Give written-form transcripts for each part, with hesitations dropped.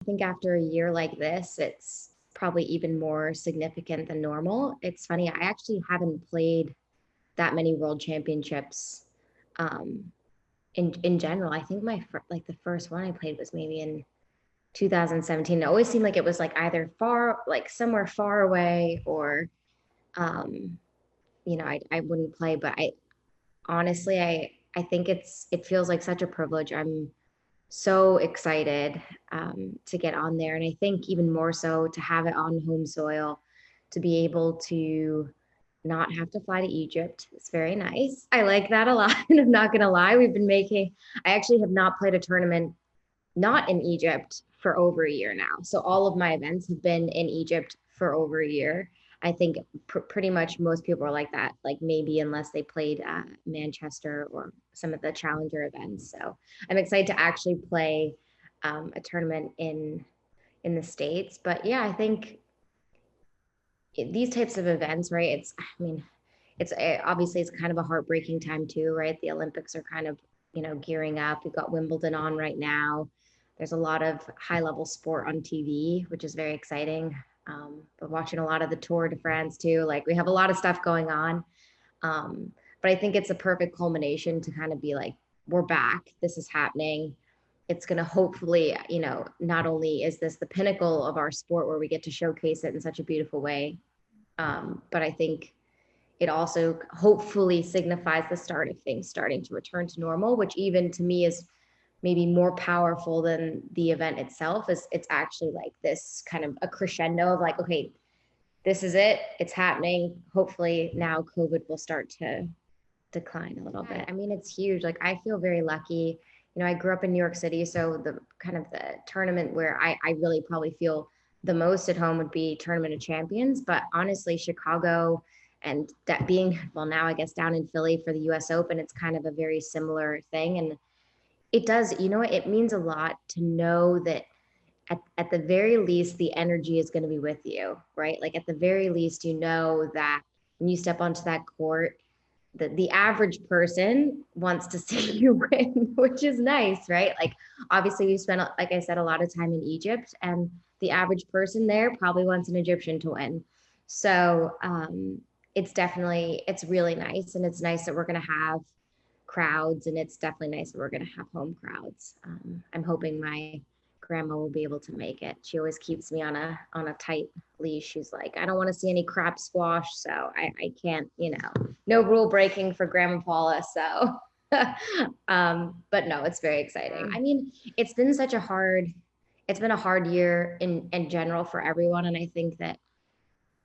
I think after a year like this, it's probably even more significant than normal. It's funny, I actually haven't played that many world championships um, in general. I think like the first one I played was maybe in 2017. It always seemed like it was like either far, like somewhere far away, or um, I wouldn't play. But I honestly, I think it feels like such a privilege. I'm so excited to get on there. And I think even more so to have it on home soil, to be able to not have to fly to Egypt. It's very nice. I like that a lot. And I'm not going to lie. I actually have not played a tournament not in Egypt for over a year now. So all of my events have been in Egypt for over a year. I think pretty much most people are like that, like maybe unless they played Manchester or some of the challenger events. So I'm excited to actually play a tournament in the States. But yeah, I think these types of events, right? Obviously it's kind of a heartbreaking time too, right? The Olympics are kind of, gearing up. We've got Wimbledon on right now. There's a lot of high level sport on TV, which is very exciting. But watching a lot of the Tour de France too, like we have a lot of stuff going on. But I think it's a perfect culmination to kind of be like, we're back. This is happening. It's going to hopefully, not only is this the pinnacle of our sport where we get to showcase it in such a beautiful way, but I think it also hopefully signifies the start of things starting to return to normal, which even to me is maybe more powerful than the event itself. Is it's actually like this kind of a crescendo of like, okay, this is it, it's happening. Hopefully now COVID will start to decline a little bit. I mean, it's huge. Like I feel very lucky. I grew up in New York City, so the kind of the tournament where I really probably feel the most at home would be Tournament of Champions. But honestly, Chicago and that being, well, now I guess down in Philly for the US Open, it's kind of a very similar thing. And it does, it means a lot to know that at the very least, the energy is going to be with you, right? Like at the very least, that when you step onto that court, the average person wants to see you win, which is nice, right? Like obviously we spent, like I said, a lot of time in Egypt, and the average person there probably wants an Egyptian to win. So it's really nice, and it's nice that we're going to have crowds, and it's definitely nice that we're going to have home crowds. I'm hoping my grandma will be able to make it. She always keeps me on a tight leash. She's like, I don't want to see any crap squash, so I can't, no rule breaking for Grandma Paula. So, but no, it's very exciting. I mean, it's been a hard year in general for everyone, and I think that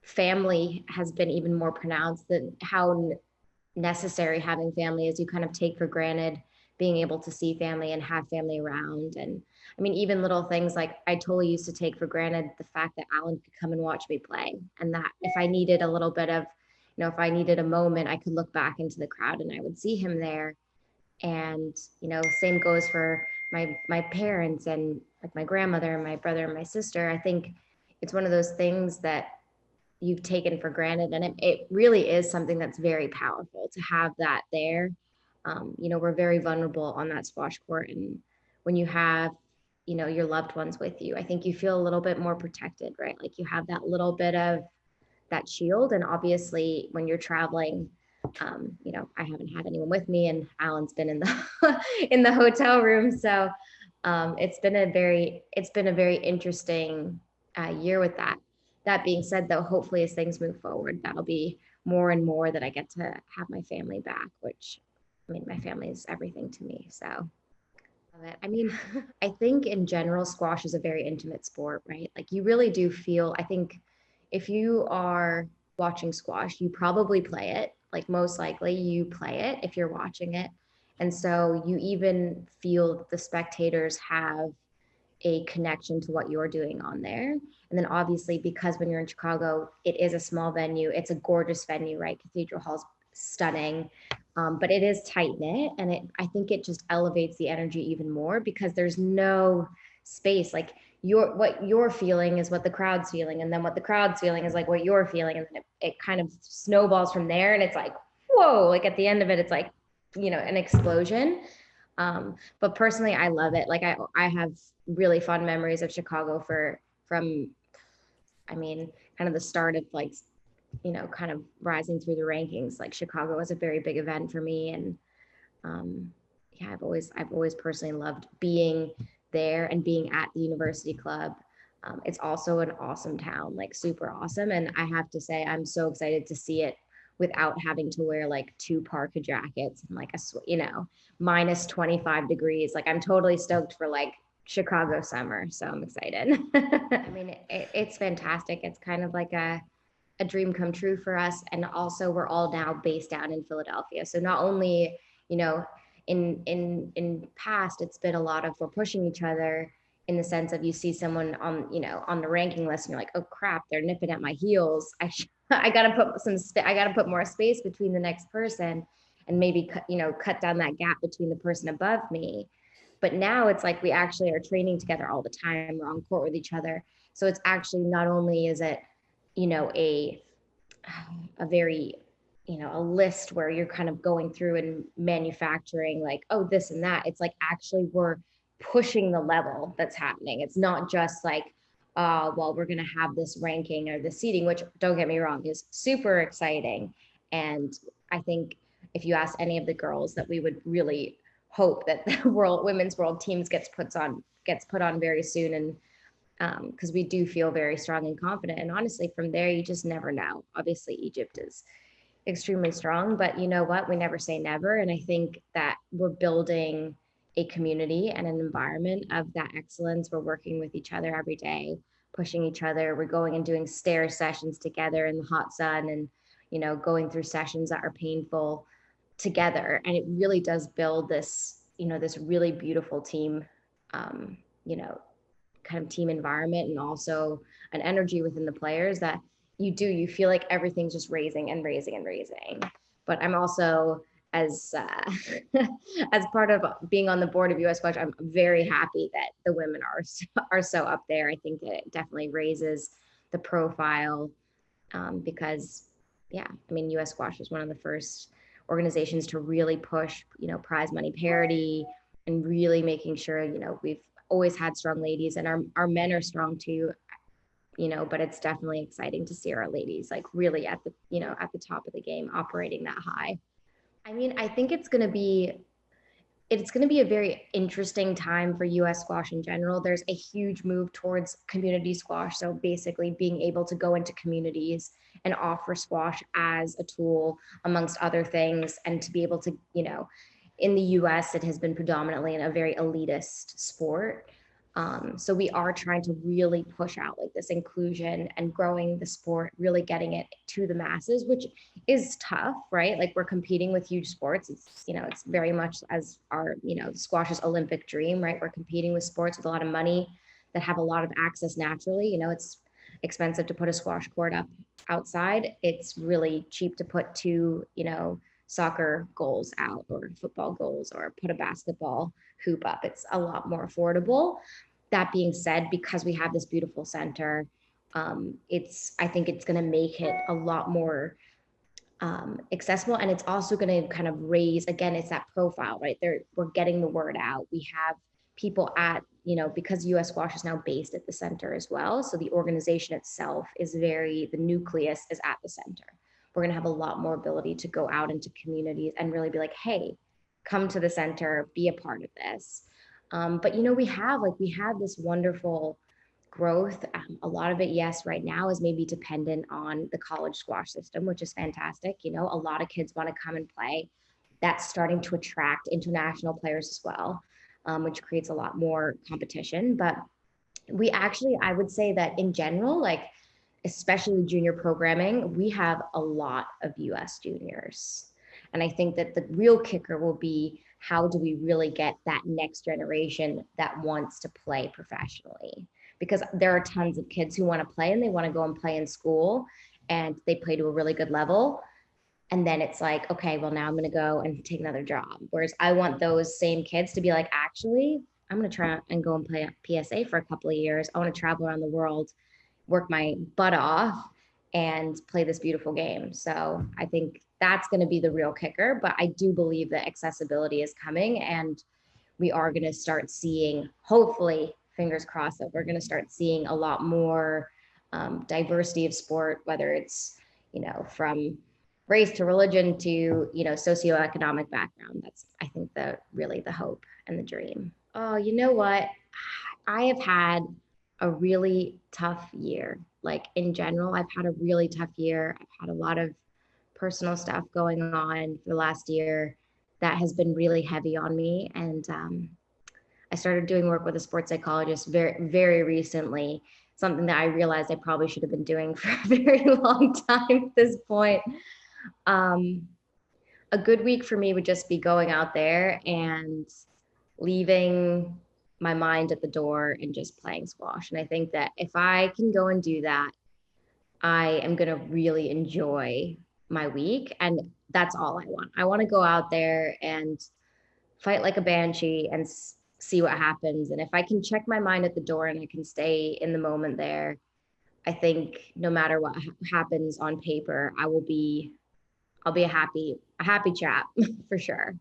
family has been even more pronounced, than how necessary having family is. You kind of take for granted being able to see family and have family around. And I mean, even little things like I totally used to take for granted the fact that Alan could come and watch me play, and that if I needed a little bit of, if I needed a moment, I could look back into the crowd and I would see him there. And same goes for my parents, and like my grandmother and my brother and my sister. I think it's one of those things that you've taken for granted, and it really is something that's very powerful to have that there. We're very vulnerable on that squash court, and when you have your loved ones with you, I think you feel a little bit more protected, right? Like you have that little bit of that shield. And obviously when you're traveling, I haven't had anyone with me, and Alan's been in the in the hotel room. So it's been a very interesting year with that. That being said, though, hopefully as things move forward, that'll be more and more that I get to have my family back, which, I mean, my family is everything to me. So love it. I mean, I think in general, squash is a very intimate sport, right? Like you really do feel, I think if you are watching squash, you probably play it. Like most likely you play it if you're watching it. And so you even feel the spectators have a connection to what you're doing on there. And then obviously, because when you're in Chicago, it is a small venue. It's a gorgeous venue, right? Cathedral Hall's stunning, but it is tight knit, and I think it just elevates the energy even more because there's no space. Like what you're feeling is what the crowd's feeling, and then what the crowd's feeling is like what you're feeling, and then it kind of snowballs from there. And it's like, whoa! Like at the end of it, it's like, an explosion. But personally, I love it. Like I have really fond memories of Chicago from, I mean, kind of the start of like, kind of rising through the rankings. Like Chicago was a very big event for me. And yeah, I've always personally loved being there and being at the University Club. It's also an awesome town, like super awesome. And I have to say, I'm so excited to see it without having to wear like 2 parka jackets and like minus 25 degrees. Like I'm totally stoked for like Chicago summer. So I'm excited. I mean, it's fantastic. It's kind of like a dream come true for us. And also we're all now based down in Philadelphia. So not only, in past, it's been a lot of we're pushing each other in the sense of you see someone on the ranking list and you're like, oh crap, they're nipping at my heels. I got to put more space between the next person and maybe cut down that gap between the person above me. But now it's like we actually are training together all the time. We're on court with each other. So it's actually not only is it, a very, a list where you're kind of going through and manufacturing like, oh, this and that. It's like actually we're pushing the level that's happening. It's not just like, well, we're going to have this ranking or the seating, which don't get me wrong, is super exciting. And I think if you ask any of the girls that we would really hope that the women's world teams gets put on very soon. And because we do feel very strong and confident. And honestly, from there, you just never know. Obviously, Egypt is extremely strong, but you know what? We never say never. And I think that we're building a community and an environment of that excellence. We're working with each other every day, pushing each other. We're going and doing stair sessions together in the hot sun and, going through sessions that are painful together. And it really does build this, this really beautiful team, kind of team environment and also an energy within the players that you feel like everything's just raising and raising and raising. But I'm also as as part of being on the board of US Squash, I'm very happy that the women are so up there. I think it definitely raises the profile because yeah, I mean US Squash was one of the first organizations to really push, prize money parity and really making sure, we've always had strong ladies and our men are strong too, but it's definitely exciting to see our ladies like really at the top of the game operating that high. I mean, I think it's going to be a very interesting time for US squash in general. There's a huge move towards community squash. So basically being able to go into communities and offer squash as a tool amongst other things and to be able to, in the US, it has been predominantly in a very elitist sport. So we are trying to really push out like this inclusion and growing the sport, really getting it to the masses, which is tough, right? Like we're competing with huge sports. It's, it's very much as our, squash's Olympic dream, right? We're competing with sports with a lot of money that have a lot of access naturally. It's expensive to put a squash court up outside. It's really cheap to put two, soccer goals out or football goals or put a basketball hoop up. It's a lot more affordable. That being said, because we have this beautiful center, I think it's going to make it a lot more accessible, and it's also going to kind of raise, again, it's that profile, right? We're getting the word out. We have people at, because US Squash is now based at the center as well. So the organization itself is the nucleus is at the center. We're going to have a lot more ability to go out into communities and really be like, hey, come to the center, be a part of this. But we have this wonderful growth. A lot of it, yes, right now is maybe dependent on the college squash system, which is fantastic. A lot of kids want to come and play. That's starting to attract international players as well, which creates a lot more competition. But I would say that in general, like, especially the junior programming, we have a lot of US juniors. And I think that the real kicker will be, how do we really get that next generation that wants to play professionally? Because there are tons of kids who want to play and they want to go and play in school and they play to a really good level. And then it's like, okay, well, now I'm going to go and take another job. Whereas I want those same kids to be like, actually, I'm going to try and go and play PSA for a couple of years. I want to travel around the world, work my butt off and play this beautiful game. So I think that's going to be the real kicker, but I do believe that accessibility is coming. And, we are going to start seeing, hopefully, fingers crossed, that we're going to start seeing a lot more diversity of sport, whether it's, from race to religion to, socioeconomic background. That's, I think, really the hope and the dream. Oh, you know what? I have had a really tough year. Like in general, I've had a really tough year. I've had a lot of personal stuff going on for the last year that has been really heavy on me. And I started doing work with a sports psychologist very, very recently, something that I realized I probably should have been doing for a very long time at this point. A good week for me would just be going out there and leaving my mind at the door and just playing squash. And I think that if I can go and do that, I am going to really enjoy my week. And that's all I want. I want to go out there and fight like a banshee and see what happens. And if I can check my mind at the door and I can stay in the moment there, I think no matter what happens on paper, I'll be a happy chap for sure.